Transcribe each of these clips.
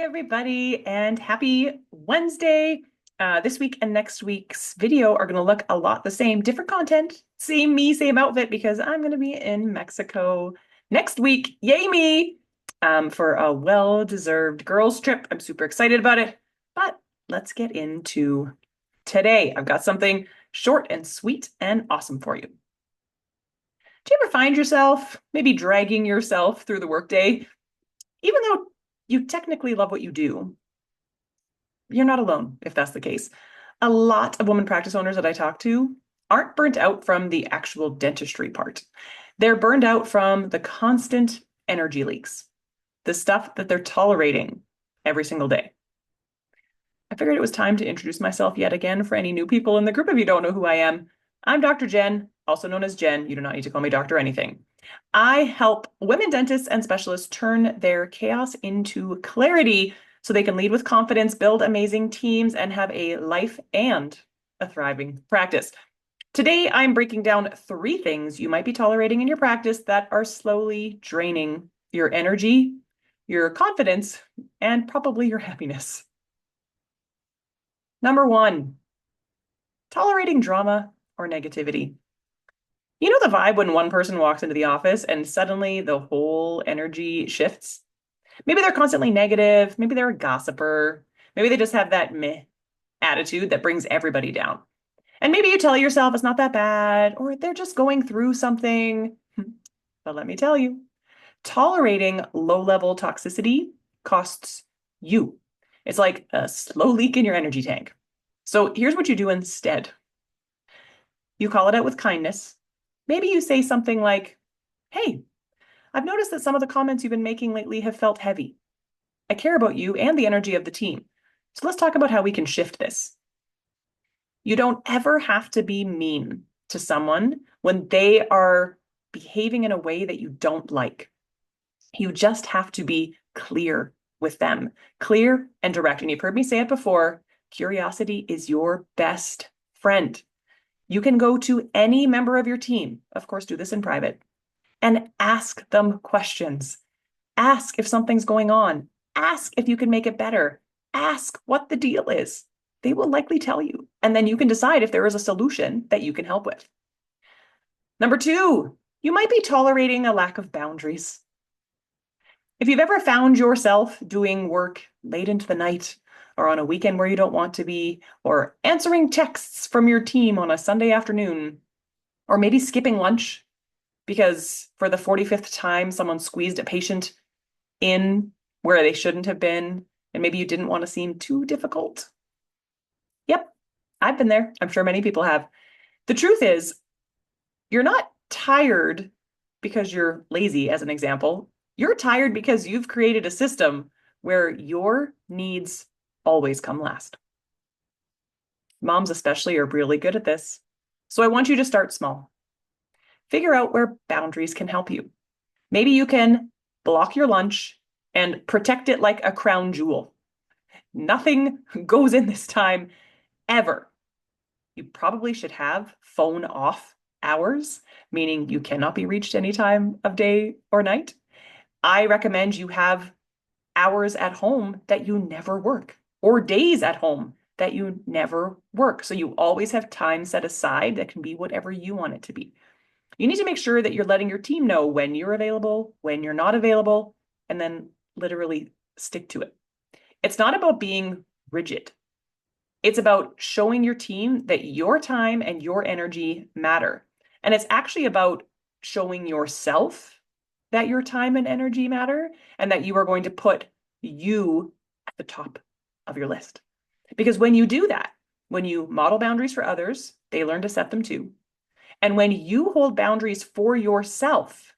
Everybody, and happy Wednesday. This week and next week's video are going to look a lot the same, different content, same me, same outfit, because I'm going to be in Mexico next week. Yay me! For a well-deserved girls trip. I'm super excited about it. But let's get into today. I've got something short and sweet and awesome for you. Do you ever find yourself maybe dragging yourself through the workday, even though you technically love what you do? You're not alone if that's the case. A lot of women practice owners that I talk to aren't burnt out from the actual dentistry part. They're burned out from the constant energy leaks, the stuff that they're tolerating every single day. I figured it was time to introduce myself yet again for any new people in the group if you don't know who I am. I'm Dr. Jen, also known as Jen. You do not need to call me doctor anything. I help women dentists and specialists turn their chaos into clarity so they can lead with confidence, build amazing teams, and have a life and a thriving practice. Today, I'm breaking down 3 things you might be tolerating in your practice that are slowly draining your energy, your confidence, and probably your happiness. Number 1, tolerating drama or negativity. You know the vibe when one person walks into the office and suddenly the whole energy shifts? Maybe they're constantly negative. Maybe they're a gossiper. Maybe they just have that meh attitude that brings everybody down. And maybe you tell yourself it's not that bad, or they're just going through something. But let me tell you, tolerating low-level toxicity costs you. It's like a slow leak in your energy tank. So here's what you do instead. You call it out with kindness. Maybe you say something like, "Hey, I've noticed that some of the comments you've been making lately have felt heavy. I care about you and the energy of the team. So let's talk about how we can shift this." You don't ever have to be mean to someone when they are behaving in a way that you don't like. You just have to be clear with them, clear and direct. And you've heard me say it before, curiosity is your best friend. You can go to any member of your team, of course, do this in private, and ask them questions. Ask if something's going on. Ask if you can make it better. Ask what the deal is. They will likely tell you. And then you can decide if there is a solution that you can help with. Number 2, you might be tolerating a lack of boundaries. If you've ever found yourself doing work late into the night or on a weekend where you don't want to be, or answering texts from your team on a Sunday afternoon, or maybe skipping lunch because for the 45th time someone squeezed a patient in where they shouldn't have been, and maybe you didn't want to seem too difficult. Yep, I've been there. I'm sure many people have. The truth is, you're not tired because you're lazy, as an example. You're tired because you've created a system where your needs always come last. Moms especially are really good at this. So I want you to start small. Figure out where boundaries can help you. Maybe you can block your lunch and protect it like a crown jewel. Nothing goes in this time ever. You probably should have phone off hours, meaning you cannot be reached any time of day or night. I recommend you have hours at home that you never work, or days at home that you never work. So you always have time set aside that can be whatever you want it to be. You need to make sure that you're letting your team know when you're available, when you're not available, and then literally stick to it. It's not about being rigid. It's about showing your team that your time and your energy matter. And it's actually about showing yourself that your time and energy matter and that you are going to put you at the top of your list. Because when you do that, when you model boundaries for others, they learn to set them too. And when you hold boundaries for yourself,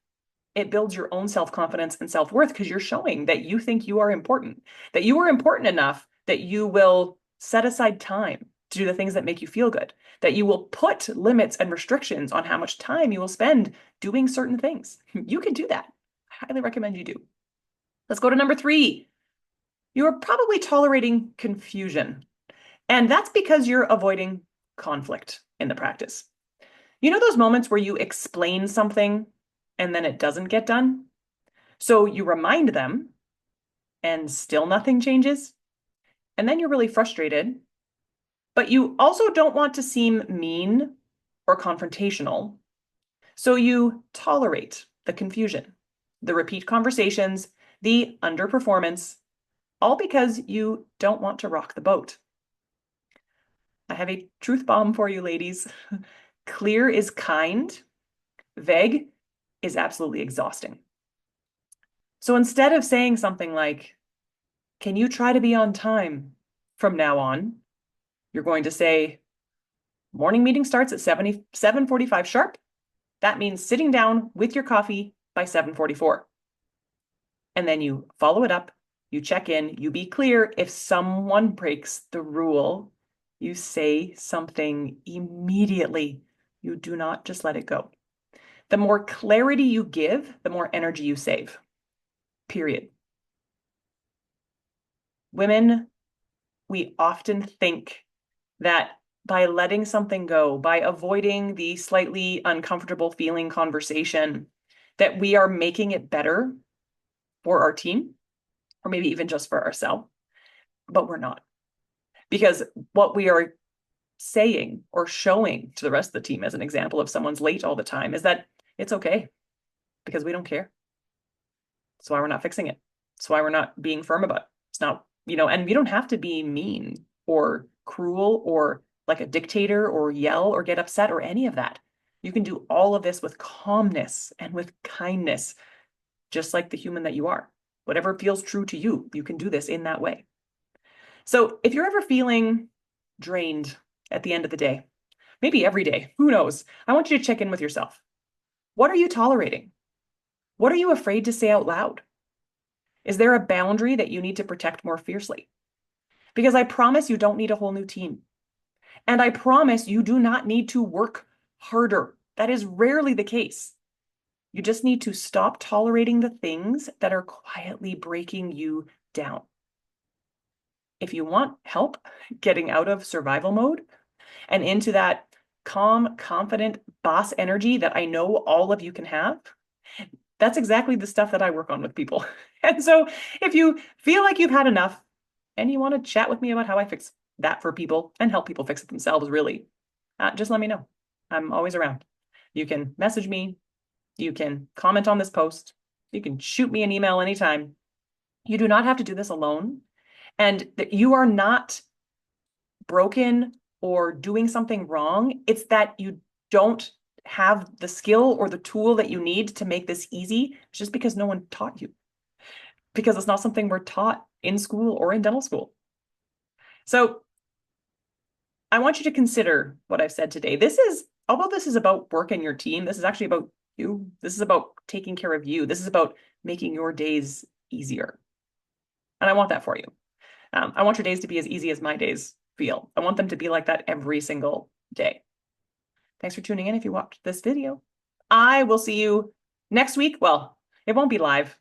it builds your own self-confidence and self-worth because you're showing that you think you are important, that you are important enough that you will set aside time to do the things that make you feel good, that you will put limits and restrictions on how much time you will spend doing certain things. You can do that. I highly recommend you do. Let's go to number 3. You are probably tolerating confusion, and that's because you're avoiding conflict in the practice. You know those moments where you explain something and then it doesn't get done? So you remind them, and still nothing changes. And then you're really frustrated, but you also don't want to seem mean or confrontational. So you tolerate the confusion, the repeat conversations, the underperformance, all because you don't want to rock the boat. I have a truth bomb for you, ladies. Clear is kind, vague is absolutely exhausting. So instead of saying something like, can you try to be on time from now on? You're going to say, morning meeting starts at 7:45 sharp. That means sitting down with your coffee by 7:44. And then you follow it up, you check in, you be clear. If someone breaks the rule, you say something immediately. You do not just let it go. The more clarity you give, the more energy you save. Period. Women, we often think that by letting something go, by avoiding the slightly uncomfortable feeling conversation, that we are making it better for our team, or maybe even just for ourselves, but we're not. Because what we are saying or showing to the rest of the team as an example of someone's late all the time is that it's okay because we don't care. That's why we're not fixing it. That's why we're not being firm about it. It's not, and you don't have to be mean or cruel or like a dictator or yell or get upset or any of that. You can do all of this with calmness and with kindness, just like the human that you are. Whatever feels true to you, you can do this in that way. So if you're ever feeling drained at the end of the day, maybe every day, who knows? I want you to check in with yourself. What are you tolerating? What are you afraid to say out loud? Is there a boundary that you need to protect more fiercely? Because I promise you don't need a whole new team. And I promise you do not need to work harder. That is rarely the case. You just need to stop tolerating the things that are quietly breaking you down. If you want help getting out of survival mode and into that calm, confident boss energy that I know all of you can have, that's exactly the stuff that I work on with people. And so if you feel like you've had enough and you want to chat with me about how I fix that for people and help people fix it themselves, really, just let me know. I'm always around. You can message me. You can comment on this post. You can shoot me an email anytime. You do not have to do this alone. And you are not broken or doing something wrong. It's that you don't have the skill or the tool that you need to make this easy. It's just because no one taught you. Because it's not something we're taught in school or in dental school. So I want you to consider what I've said today. Although this is about work and your team, this is actually about you. This is about taking care of you. This is about making your days easier. And I want that for you. I want your days to be as easy as my days feel. I want them to be like that every single day. Thanks for tuning in if you watched this video. I will see you next week. Well, it won't be live.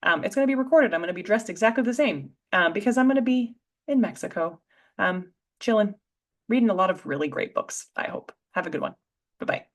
It's going to be recorded. I'm going to be dressed exactly the same because I'm going to be in Mexico, chilling, reading a lot of really great books, I hope. Have a good one. Bye-bye.